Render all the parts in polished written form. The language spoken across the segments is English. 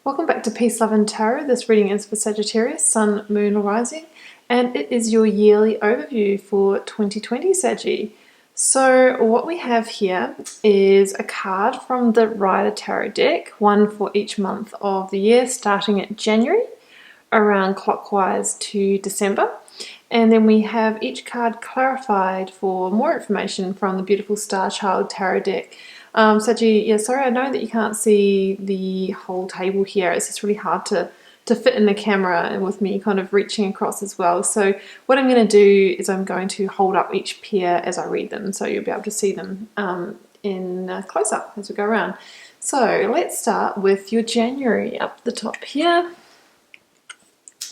Welcome back to Peace, Love and Tarot. This reading is for Sagittarius, Sun, Moon or Rising, and it is your yearly overview for 2020, Saggy. So what we have here is a card from the Rider Tarot deck, one for each month of the year, starting at January, around clockwise to December. And then we have each card clarified for more information from the beautiful Star Child Tarot deck. Saji, yeah, sorry, I know that you can't see the whole table here. It's just really hard to fit in the camera and with me kind of reaching across as well. So what I'm going to do is I'm going to hold up each pair as I read them, so you'll be able to see them in close-up as we go around. So let's start with your January up the top here,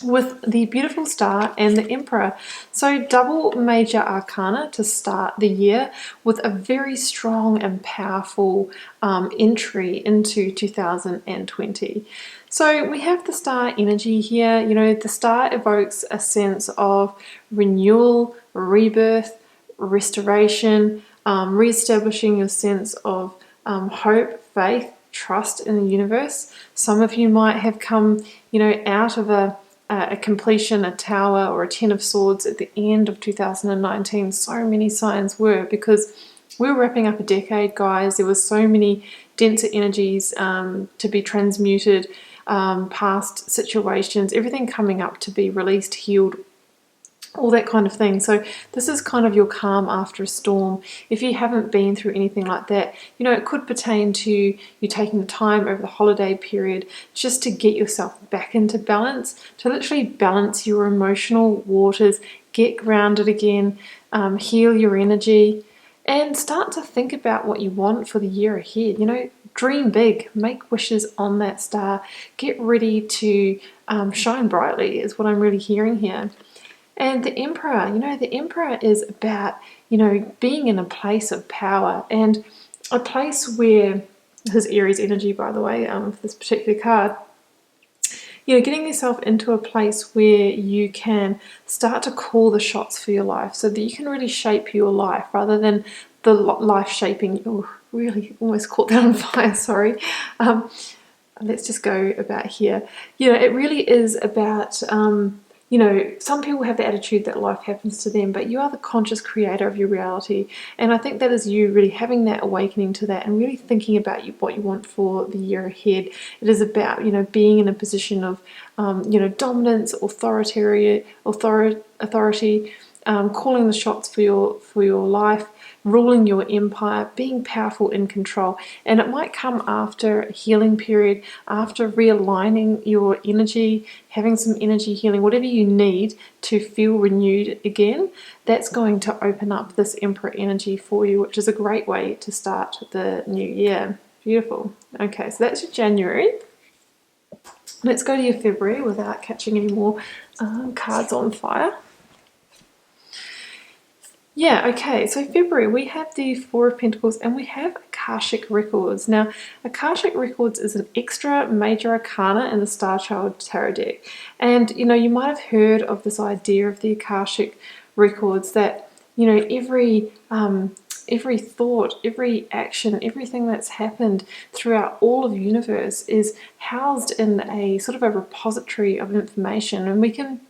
with the beautiful Star and the Emperor. So double major arcana to start the year with a very strong and powerful entry into 2020. So we have the Star energy here. You know, the Star evokes a sense of renewal, rebirth, restoration, re-establishing your sense of hope, faith, trust in the universe. Some of you might have come, you know, out of a completion, a tower or a 10 of swords at the end of 2019. So many signs were, because we were wrapping up a decade, guys. There was so many denser energies to be transmuted, past situations, everything coming up to be released, healed, all that kind of thing. So this is kind of your calm after a storm. If you haven't been through anything like that, you know, it could pertain to you taking the time over the holiday period just to get yourself back into balance, to literally balance your emotional waters, get grounded again, heal your energy, and start to think about what you want for the year ahead. You know, dream big, make wishes on that star, get ready to shine brightly is what I'm really hearing here. And the Emperor, you know, the Emperor is about, you know, being in a place of power and a place where, his Aries energy, by the way, for this particular card, you know, getting yourself into a place where you can start to call the shots for your life so that you can really shape your life rather than the life shaping. Oh, really almost caught that on fire, sorry. Let's just go about here. You know, it really is about, you know, some people have the attitude that life happens to them, but you are the conscious creator of your reality. And I think that is you really having that awakening to that and really thinking about what you want for the year ahead. It is about, you know, being in a position of, you know, dominance, authority, calling the shots for your life, ruling your empire, being powerful in control. And it might come after a healing period, after realigning your energy, having some energy healing, whatever you need to feel renewed again. That's going to open up this Emperor energy for you, which is a great way to start the new year. Beautiful. Okay, so that's your January. Let's go to your February without catching any more cards on fire. Yeah, okay, so February, we have the Four of Pentacles and we have Akashic Records. Now, Akashic Records is an extra major arcana in the Star Child Tarot deck. And, you know, you might have heard of this idea of the Akashic Records that, you know, every thought, every action, everything that's happened throughout all of the universe is housed in a sort of a repository of information. And we can,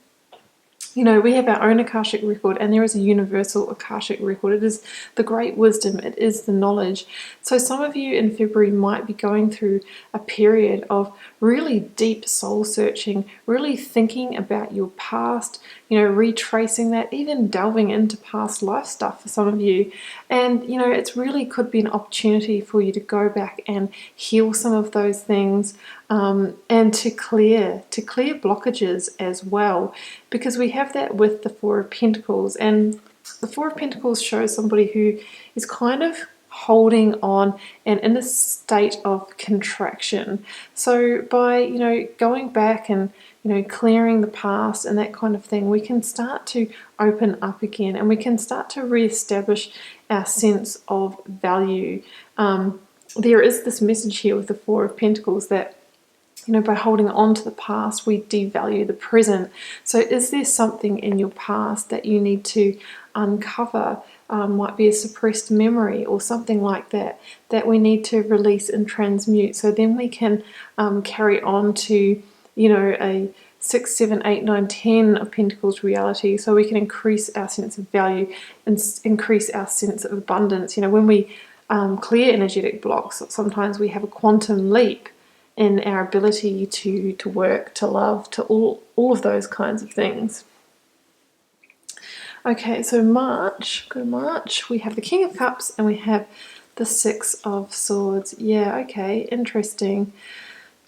you know, we have our own Akashic record, and there is a universal Akashic record. It is the great wisdom. It is the knowledge. So some of you in February might be going through a period of really deep soul searching, really thinking about your past, you know, retracing that, even delving into past life stuff for some of you. And, you know, it's really could be an opportunity for you to go back and heal some of those things, and to clear blockages as well, because we have that with the Four of Pentacles. And the Four of Pentacles shows somebody who is kind of holding on and in a state of contraction. So by, you know, going back and, you know, clearing the past and that kind of thing, we can start to open up again and we can start to re-establish our sense of value. There is this message here with the Four of Pentacles that, you know, by holding on to the past, we devalue the present. So is there something in your past that you need to uncover, might be a suppressed memory or something like that, that we need to release and transmute. So then we can carry on to, you know, a 6, 7, 8, 9, 10 of Pentacles reality. So we can increase our sense of value and increase our sense of abundance. You know, when we clear energetic blocks, sometimes we have a quantum leap in our ability to work, to love, to all of those kinds of things. Okay, so March, go March, we have the King of Cups and we have the Six of Swords. Yeah, okay, interesting.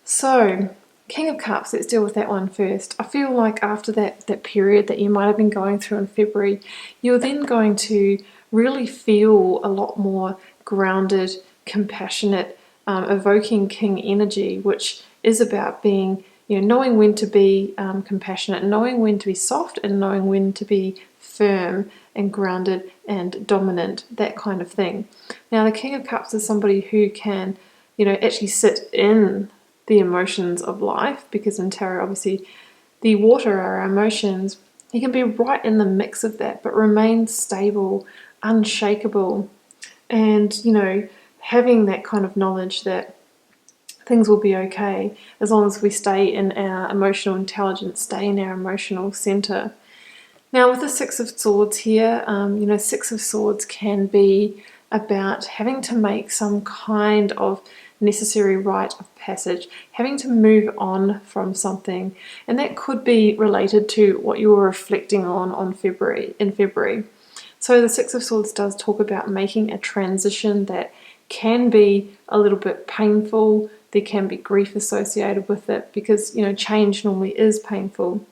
So, King of Cups, let's deal with that one first. I feel like after that period that you might have been going through in February, you're then going to really feel a lot more grounded, compassionate, evoking King energy, which is about being, you know, knowing when to be compassionate, knowing when to be soft, and knowing when to be firm and grounded and dominant, that kind of thing. Now, the King of Cups is somebody who can, you know, actually sit in the emotions of life, because in tarot, obviously, the water are our emotions. He can be right in the mix of that, but remain stable, unshakable, and, you know, having that kind of knowledge that things will be okay as long as we stay in our emotional intelligence, stay in our emotional center. Now, with the Six of Swords here, you know, Six of Swords can be about having to make some kind of necessary rite of passage, having to move on from something, and that could be related to what you were reflecting on in February. So the Six of Swords does talk about making a transition that can be a little bit painful. There can be grief associated with it, because, you know, change normally is painful.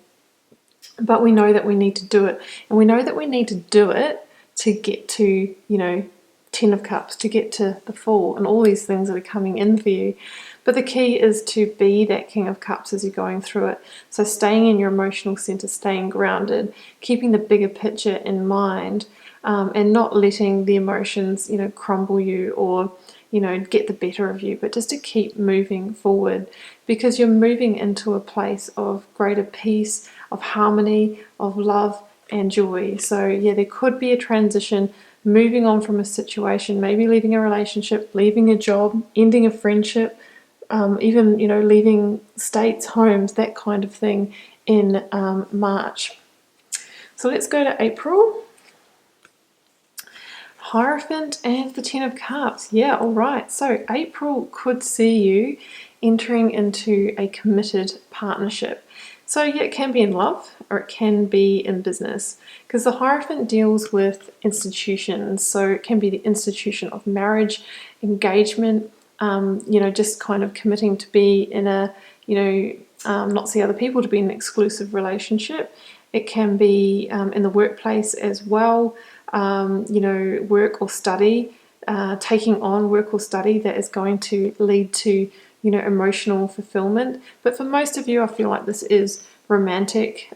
But we know that we need to do it. And we know that we need to do it to get to, you know, 10 of Cups, to get to the Fool, and all these things that are coming in for you. But the key is to be that King of Cups as you're going through it. So staying in your emotional center, staying grounded, keeping the bigger picture in mind, and not letting the emotions, you know, crumble you or, you know, get the better of you, but just to keep moving forward, because you're moving into a place of greater peace, of harmony, of love and joy. So yeah, there could be a transition, moving on from a situation, maybe leaving a relationship, leaving a job, ending a friendship, even, you know, leaving states, homes, that kind of thing in March. So let's go to April. Hierophant and the Ten of Cups. Yeah, all right. So April could see you entering into a committed partnership. So yeah, it can be in love or it can be in business, because the Hierophant deals with institutions. So it can be the institution of marriage, engagement, you know, just kind of committing to be in a, you know, not see other people, to be in an exclusive relationship. It can be in the workplace as well, you know, work or study, taking on work or study that is going to lead to, you know, emotional fulfillment. But for most of you, I feel like this is romantic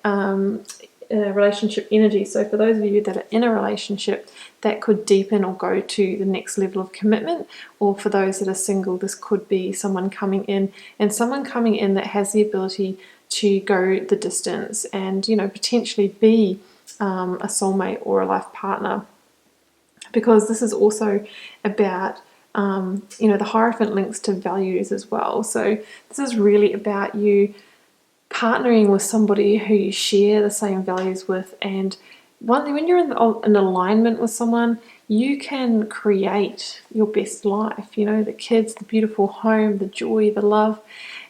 relationship energy. So for those of you that are in a relationship, that could deepen or go to the next level of commitment. Or for those that are single, this could be someone coming in, and someone coming in that has the ability to go the distance and, you know, potentially be a soulmate or a life partner. Because this is also about, you know, the Hierophant links to values as well. So this is really about you partnering with somebody who you share the same values with, and when you're in alignment with someone, you can create your best life, you know, the kids, the beautiful home, the joy, the love.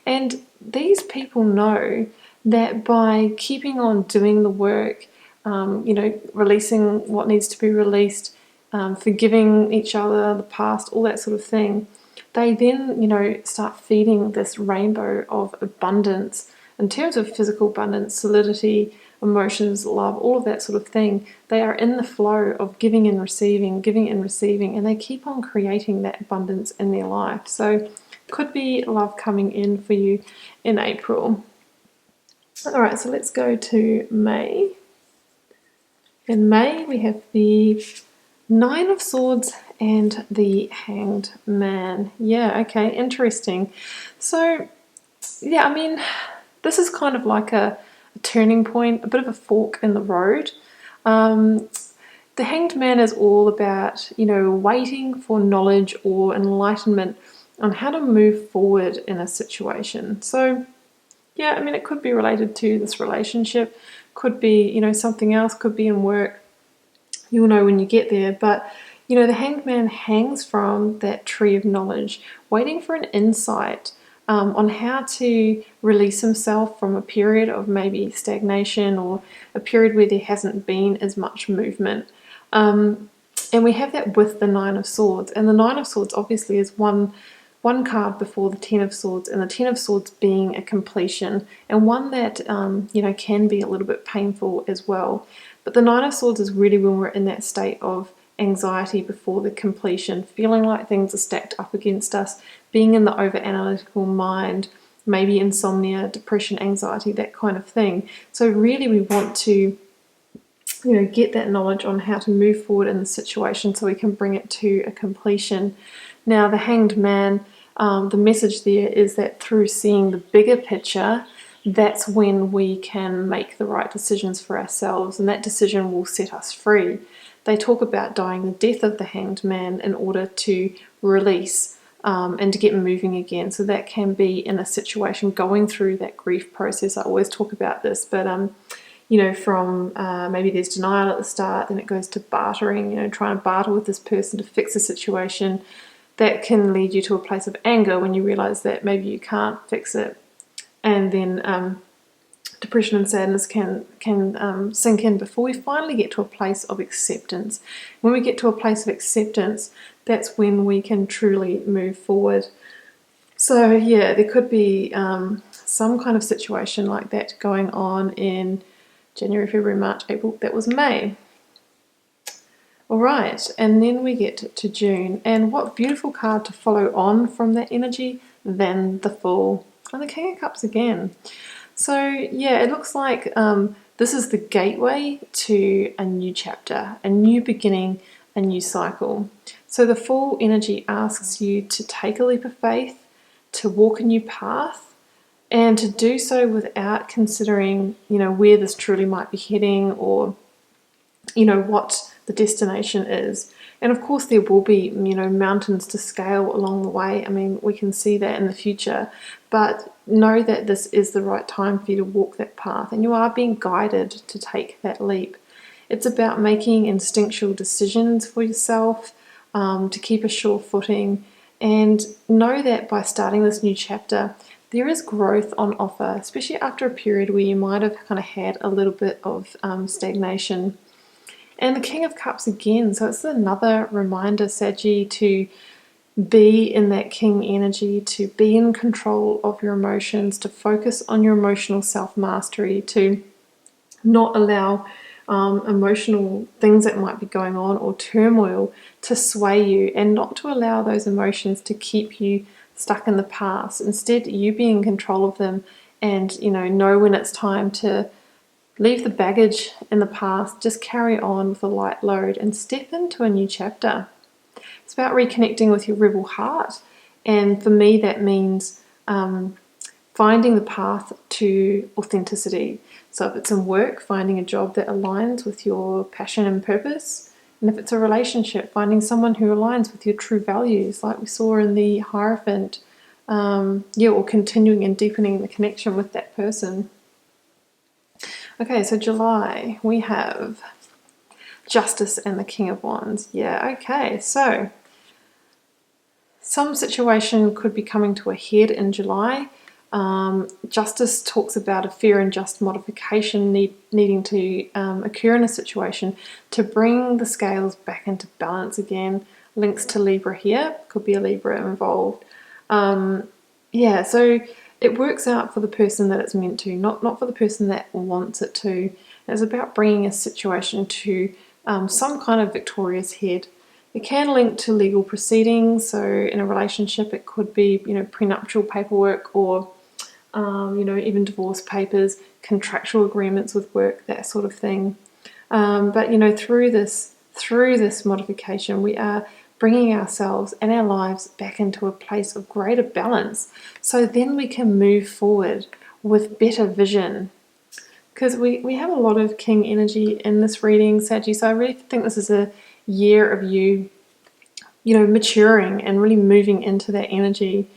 And these people know that by keeping on doing the work, you know, releasing what needs to be released, forgiving each other, the past, all that sort of thing, they then, you know, start feeding this rainbow of abundance in terms of physical abundance, solidity, emotions, love, all of that sort of thing. They are in the flow of giving and receiving, and they keep on creating that abundance in their life. So could be love coming in for you in April. All right, so let's go to May. In May, we have the Nine of Swords and the Hanged Man. Yeah, okay, interesting. So, yeah, I mean, this is kind of like a turning point, a bit of a fork in the road. The Hanged Man is all about, waiting for knowledge or enlightenment on how to move forward in a situation. So, yeah, I mean, it could be related to this relationship, could be, something else, could be in work. You'll know when you get there. But, the Hanged Man hangs from that tree of knowledge, waiting for an insight on how to release himself from a period of maybe stagnation or a period where there hasn't been as much movement. And we have that with the Nine of Swords. And the Nine of Swords obviously is one card before the Ten of Swords, and the Ten of Swords being a completion, and one that can be a little bit painful as well. But the Nine of Swords is really when we're in that state of anxiety before the completion, feeling like things are stacked up against us, being in the over-analytical mind, maybe insomnia, depression, anxiety, that kind of thing. So really we want to get that knowledge on how to move forward in the situation so we can bring it to a completion. Now, the Hanged Man, the message there is that through seeing the bigger picture, that's when we can make the right decisions for ourselves, and that decision will set us free. They talk about dying the death of the Hanged Man in order to release and to get moving again. So that can be in a situation going through that grief process. I always talk about this, but from maybe there's denial at the start, then it goes to bartering, trying to barter with this person to fix a situation. That can lead you to a place of anger when you realize that maybe you can't fix it. And then depression and sadness can sink in before we finally get to a place of acceptance. When we get to a place of acceptance, that's when we can truly move forward. So yeah, there could be some kind of situation like that going on in January, February, March, April. That was May. All right, and then we get to June. And what beautiful card to follow on from that energy than the Fool. And the King of Cups again. So yeah, it looks like this is the gateway to a new chapter, a new beginning, a new cycle. So the Fool energy asks you to take a leap of faith, to walk a new path, and to do so without considering, where this truly might be heading, or, what the destination is. And of course there will be, mountains to scale along the way. I mean, we can see that in the future, but know that this is the right time for you to walk that path, and you are being guided to take that leap. It's about making instinctual decisions for yourself, to keep a sure footing, and know that by starting this new chapter, there is growth on offer, especially after a period where you might have kind of had a little bit of stagnation. And the King of Cups again, so it's another reminder, Saggy, to be in that King energy, to be in control of your emotions, to focus on your emotional self-mastery, to not allow emotional things that might be going on or turmoil to sway you, and not to allow those emotions to keep you stuck in the past. Instead, you be in control of them, and know when it's time to leave the baggage in the past, just carry on with a light load and step into a new chapter. It's about reconnecting with your rebel heart, and for me that means finding the path to authenticity. So if it's in work, finding a job that aligns with your passion and purpose, and if it's a relationship, finding someone who aligns with your true values, like we saw in the Hierophant, or continuing and deepening the connection with that person. Okay, so July, we have Justice and the King of Wands. Yeah, okay, so some situation could be coming to a head in July. Justice talks about a fair and just modification needing to occur in a situation to bring the scales back into balance again. Links to Libra here, could be a Libra involved. So it works out for the person that it's meant to, not for the person that wants it to. It's about bringing a situation to some kind of victorious head. It can link to legal proceedings, so in a relationship it could be, prenuptial paperwork, or even divorce papers, contractual agreements with work, that sort of thing. But through this modification, we are bringing ourselves and our lives back into a place of greater balance, so then we can move forward with better vision. because we have a lot of King energy in this reading, Saggy. So I really think this is a year of you maturing and really moving into that energy.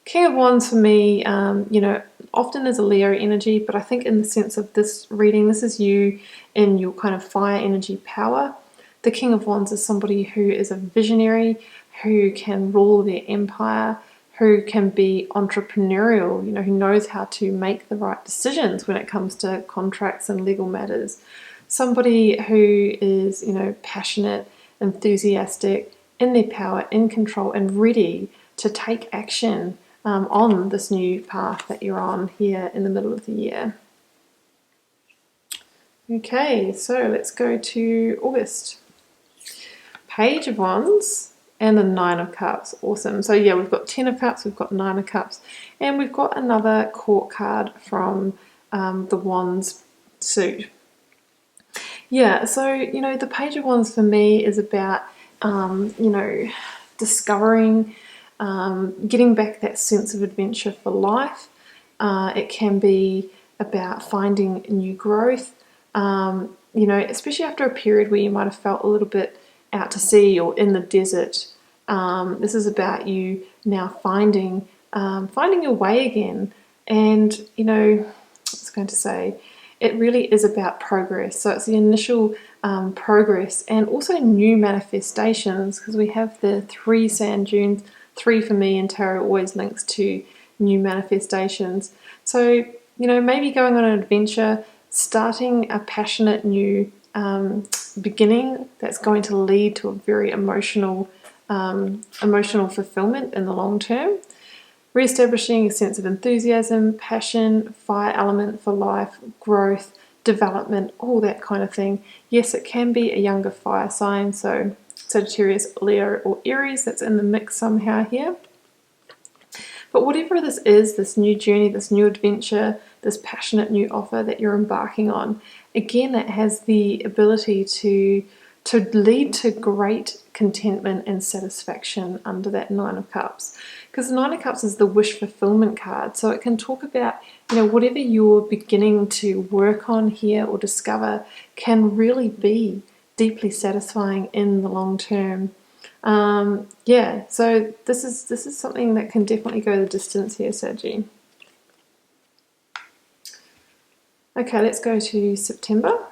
King of Wands for me, often is a Leo energy, but I think in the sense of this reading, this is you in your kind of fire energy power. The King of Wands is somebody who is a visionary, who can rule their empire, who can be entrepreneurial, who knows how to make the right decisions when it comes to contracts and legal matters. Somebody who is, passionate, enthusiastic, in their power, in control, and ready to take action on this new path that you're on here in the middle of the year. Okay, so let's go to August. Page of Wands and the Nine of Cups. Awesome. So yeah, we've got 10 of Cups, we've got 9 of Cups, and we've got another Court card from the Wands suit. Yeah, so, the Page of Wands for me is about, discovering, getting back that sense of adventure for life. It can be about finding new growth, especially after a period where you might have felt a little bit out to sea or in the desert. This is about you now finding your way again. And, I was going to say, it really is about progress. So it's the initial progress and also new manifestations, because we have the 3 sand dunes. 3 for me in tarot always links to new manifestations. So, maybe going on an adventure, starting a passionate new beginning that's going to lead to a very emotional fulfillment in the long term. Re-establishing a sense of enthusiasm, passion, fire element for life, growth, development, all that kind of thing. Yes, it can be a younger fire sign, so Sagittarius, Leo, or Aries, that's in the mix somehow here. But whatever this is, this new journey, this new adventure, this passionate new offer that you're embarking on, again, it has the ability to lead to great contentment and satisfaction under that 9 of Cups. Because the 9 of Cups is the wish fulfillment card, so it can talk about, whatever you're beginning to work on here or discover can really be deeply satisfying in the long term. So this is something that can definitely go the distance here, Saggy. Okay, let's go to September.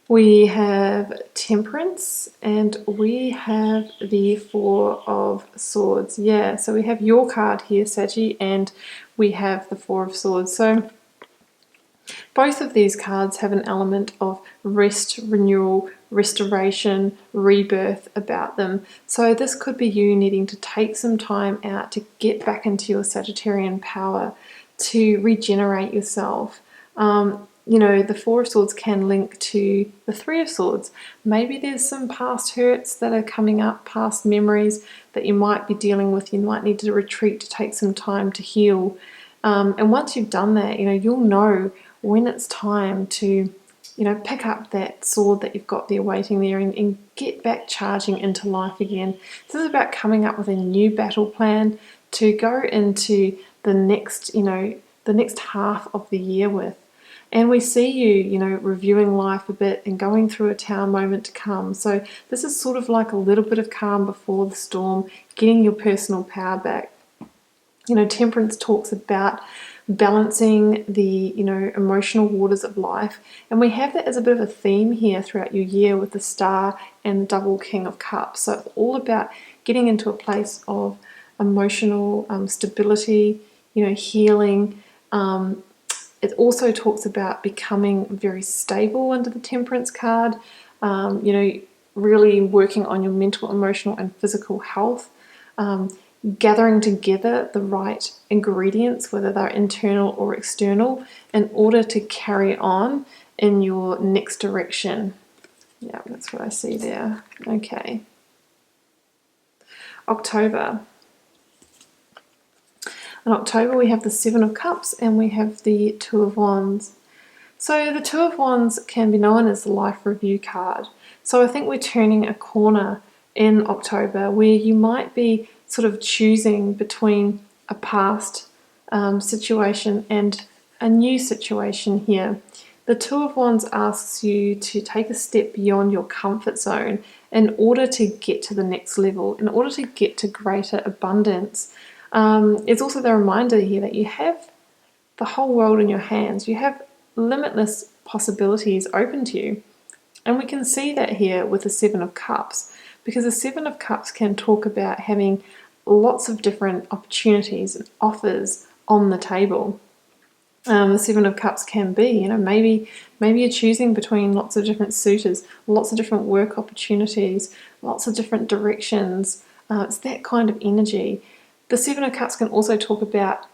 We have Temperance and we have the 4 of Swords. Yeah, so we have your card here, Saggy, and we have the 4 of Swords. So both of these cards have an element of rest, renewal, restoration, rebirth about them. So this could be you needing to take some time out to get back into your Sagittarian power, to regenerate yourself. The 4 of Swords can link to the 3 of Swords. Maybe there's some past hurts that are coming up, past memories that you might be dealing with. You might need to retreat to take some time to heal. And once you've done that, you'll know when it's time to, pick up that sword that you've got there waiting there and get back charging into life again. This is about coming up with a new battle plan to go into the next half of the year with. And we see you, reviewing life a bit and going through a tower moment to come. So this is sort of like a little bit of calm before the storm, getting your personal power back. Temperance talks about balancing the, emotional waters of life. And we have that as a bit of a theme here throughout your year with the Star and the double King of Cups. So it's all about getting into a place of emotional stability, healing. It also talks about becoming very stable under the Temperance card, really working on your mental, emotional, and physical health, gathering together the right ingredients, whether they're internal or external, in order to carry on in your next direction. Yeah, that's what I see there. Okay. October. In October, we have the 7 of Cups and we have the 2 of Wands. So the 2 of Wands can be known as the life review card. So I think we're turning a corner in October where you might be sort of choosing between a past situation and a new situation here. The Two of Wands asks you to take a step beyond your comfort zone in order to get to the next level, in order to get to greater abundance. It's also the reminder here that you have the whole world in your hands. You have limitless possibilities open to you. And we can see that here with the Seven of Cups, because the Seven of Cups can talk about having lots of different opportunities and offers on the table. The Seven of Cups can be, maybe you're choosing between lots of different suitors, lots of different work opportunities, lots of different directions. It's that kind of energy. The Seven of Cups can also talk about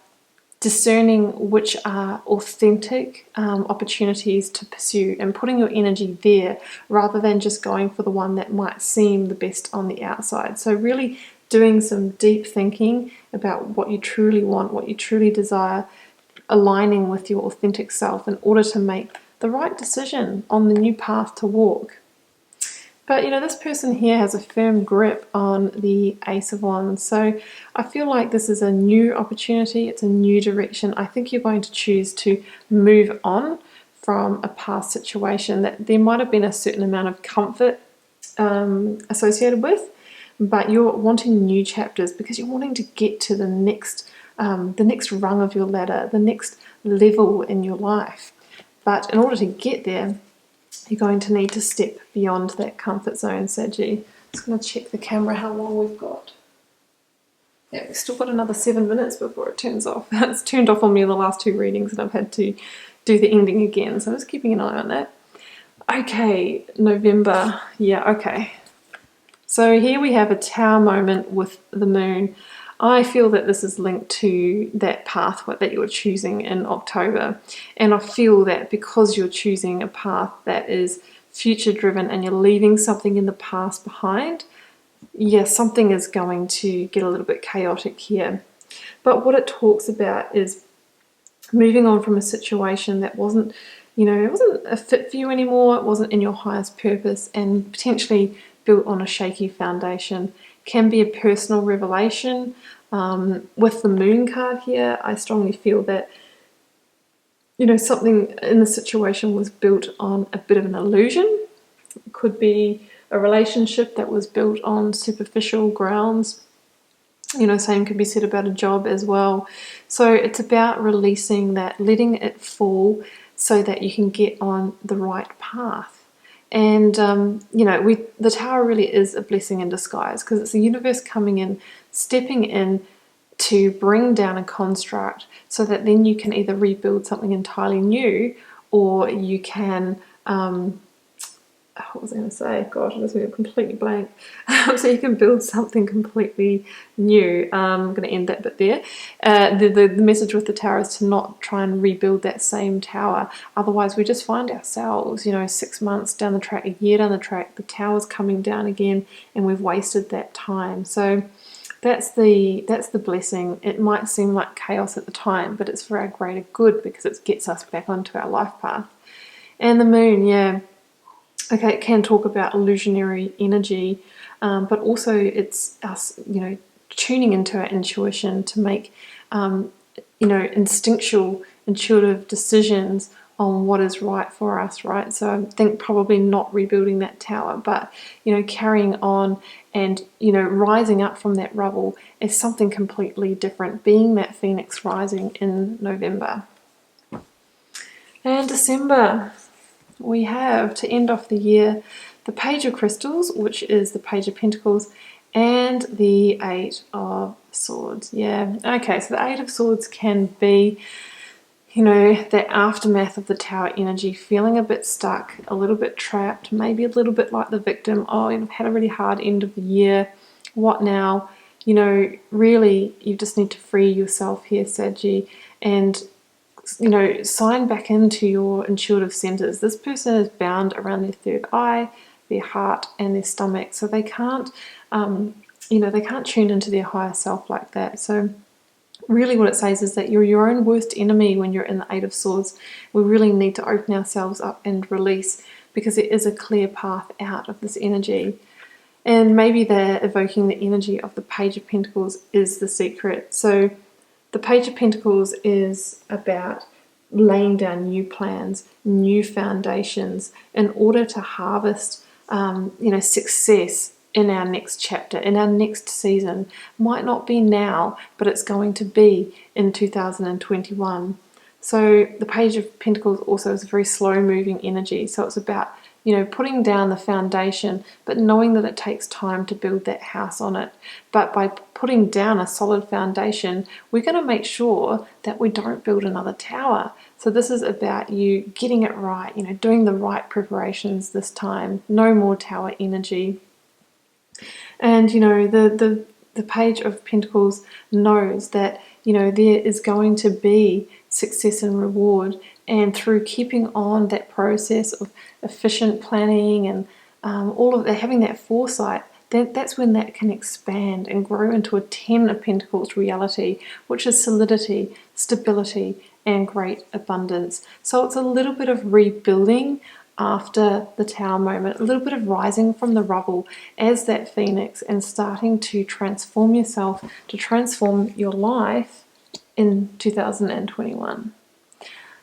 discerning which are authentic opportunities to pursue and putting your energy there rather than just going for the one that might seem the best on the outside. So really doing some deep thinking about what you truly want, what you truly desire, aligning with your authentic self in order to make the right decision on the new path to walk. But this person here has a firm grip on the Ace of Wands. So I feel like this is a new opportunity. It's a new direction. I think you're going to choose to move on from a past situation that there might have been a certain amount of comfort associated with, but you're wanting new chapters because you're wanting to get to the next rung of your ladder, the next level in your life. But in order to get there, you're going to need to step beyond that comfort zone, Saggy. Just going to check the camera how long we've got. Yeah, we've still got another 7 minutes before it turns off. It's turned off on me in the last 2 readings and I've had to do the ending again, so I'm just keeping an eye on that. Okay, November. Yeah, okay. So here we have a Tower moment with the Moon. I feel that this is linked to that path that you're choosing in October. And I feel that because you're choosing a path that is future driven and you're leaving something in the past behind, something is going to get a little bit chaotic here. But what it talks about is moving on from a situation that wasn't, it wasn't a fit for you anymore, it wasn't in your highest purpose, and potentially built on a shaky foundation. Can be a personal revelation. With the Moon card here, I strongly feel that something in the situation was built on a bit of an illusion. It could be a relationship that was built on superficial grounds. Same could be said about a job as well. So it's about releasing that, letting it fall so that you can get on the right path. And, the Tower really is a blessing in disguise because it's the universe coming in, stepping in to bring down a construct so that then you can either rebuild something entirely new or you can, what was I going to say? Gosh, I just went completely blank. So you can build something completely new. I'm going to end that bit there. The message with the Tower is to not try and rebuild that same tower. Otherwise, we just find ourselves, 6 months down the track, a year down the track, the tower's coming down again, and we've wasted that time. So that's the blessing. It might seem like chaos at the time, but it's for our greater good because it gets us back onto our life path. And the Moon, yeah. Okay, it can talk about illusionary energy, but also it's us, tuning into our intuition to make, instinctual, intuitive decisions on what is right for us, right? So I think probably not rebuilding that tower, but, carrying on and, rising up from that rubble as something completely different, being that phoenix rising in November. And December. We have, to end off the year, the Page of Crystals, which is the Page of Pentacles, and the Eight of Swords. Yeah, okay, so the Eight of Swords can be, the aftermath of the Tower energy, feeling a bit stuck, a little bit trapped, maybe a little bit like the victim. Oh, I've had a really hard end of the year. What now? Really, you just need to free yourself here, Saggy, and sign back into your intuitive centers. This person is bound around their third eye, their heart, and their stomach, so they can't, they can't tune into their higher self like that. So really what it says is that you're your own worst enemy when you're in the Eight of Swords. We really need to open ourselves up and release because there is a clear path out of this energy. And maybe they're evoking the energy of the Page of Pentacles is the secret. So the Page of Pentacles is about laying down new plans, new foundations in order to harvest, success in our next chapter, in our next season. Might not be now, but it's going to be in 2021. So the Page of Pentacles also is a very slow moving energy. So it's about, putting down the foundation, but knowing that it takes time to build that house on it. But by putting down a solid foundation, we're going to make sure that we don't build another tower. So this is about you getting it right, doing the right preparations this time. No more tower energy. And the Page of Pentacles knows that there is going to be success and reward, and through keeping on that process of efficient planning and all of that, having that foresight, that's when that can expand and grow into a 10 of Pentacles reality, which is solidity, stability, and great abundance. So it's a little bit of rebuilding after the Tower moment, a little bit of rising from the rubble as that phoenix and starting to transform yourself, to transform your life in 2021.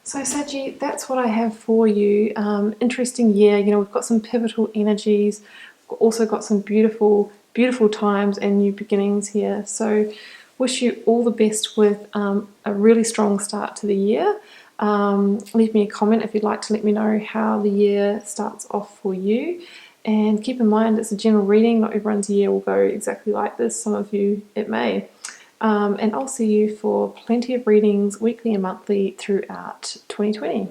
So Saggy, that's what I have for you. Interesting year. We've got some pivotal energies. We've also got some beautiful, beautiful times and new beginnings here. So wish you all the best with a really strong start to the year. Leave me a comment if you'd like to let me know how the year starts off for you. And keep in mind, it's a general reading. Not everyone's year will go exactly like this. Some of you, it may. And I'll see you for plenty of readings weekly and monthly throughout 2020.